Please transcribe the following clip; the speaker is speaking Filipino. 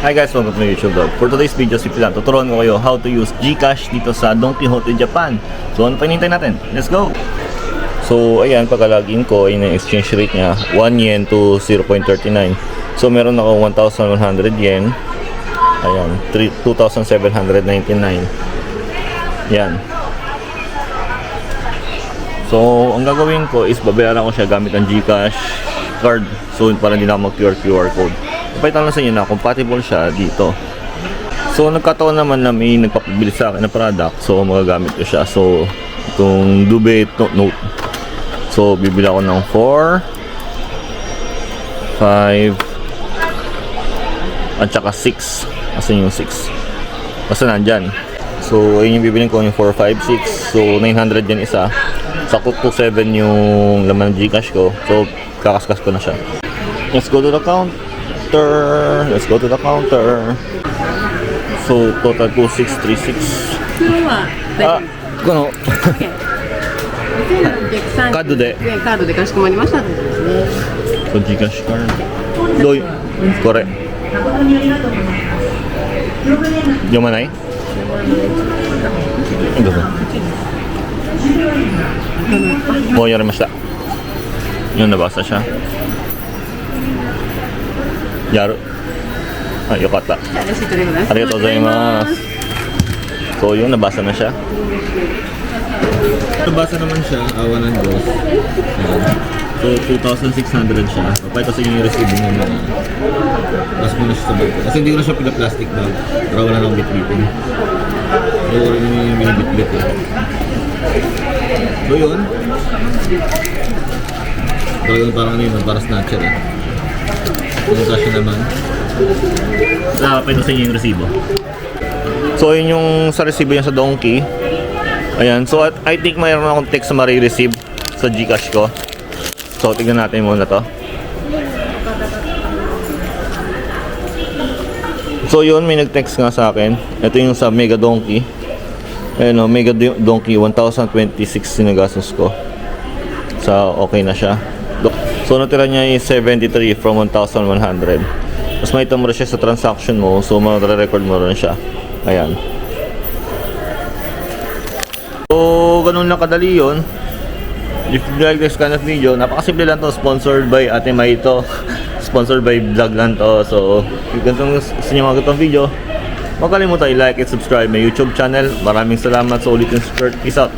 Hi guys, welcome to my YouTube vlog. For today's video, simple lang, tuturuan ko kayo how to use GCash dito sa Don Quijote, Japan. So ano pa hinihintay natin? Let's go! So ayan, pagka-login ko, yun yung exchange rate niya, 1 yen to 0.39. So meron ako 1,100 yen. Ayan, 2,799. Yan. So ang gagawin ko is babayaran ko siya gamit ang GCash card. So para hindi na mag-QR code. Ipakita lang sa inyo na compatible siya dito. So nagkataon naman na may nagpapabili sa akin na product, so magagamit ko siya. So itong Dube Note, so bibili ako ng 4, 5 at saka 6. Asan yung 6? Basta nandyan. So ayun yung bibilin ko, yung 4, 5, 6. So 900 yan isa. Sakto to 7 yung laman ng GCash ko. So kakaskas ko na siya. Let's go to the counter. Let's go to the counter. So total 2636. Kono カードでかしこまりました。GCash card. どういうこれ読まない？どうぞ。もうやりました。読んだばさしゃ。やる。Ah,よかった。ありがとうございます。So yun, nabasa na siya. Nabasa naman siya, awa ng Diyos. So 2,600 siya. Papayta sa inyo yung receipt niya na mas muna siya sa bag. Kasi hindi ko na siya pina-plastic bag para wala nang bit-bitin. So yun yung binibit-bit eh. So yun. Talagang parang ano yun, para snatcher eh. Kung siya naman. Papayta sa inyo yung resibo. So yun yung sa resibo niya sa Donkey. Ayan, so I think mayroon akong text na marireceive sa GCash ko. So tignan natin muna to. So yun, may nag-text nga sa akin. Ito yung sa Mega Donkey. Ayan o, Mega Donkey 1,026 sinagastos ko. So okay na siya. So natira niya is 73 from 1,100. Mas may item mo siya sa transaction mo. So ma-record mo rin siya. Ayan. So ganun lang kadali yun. If you like this kind of video, napakasimple lang to. Sponsored by Ate Mai to. Sponsored by vlog lang to. So if ganito sa inyo mga ganitong video, huwag kalimutan i-like and subscribe my YouTube channel. Maraming salamat sa ulitin support. Peace out.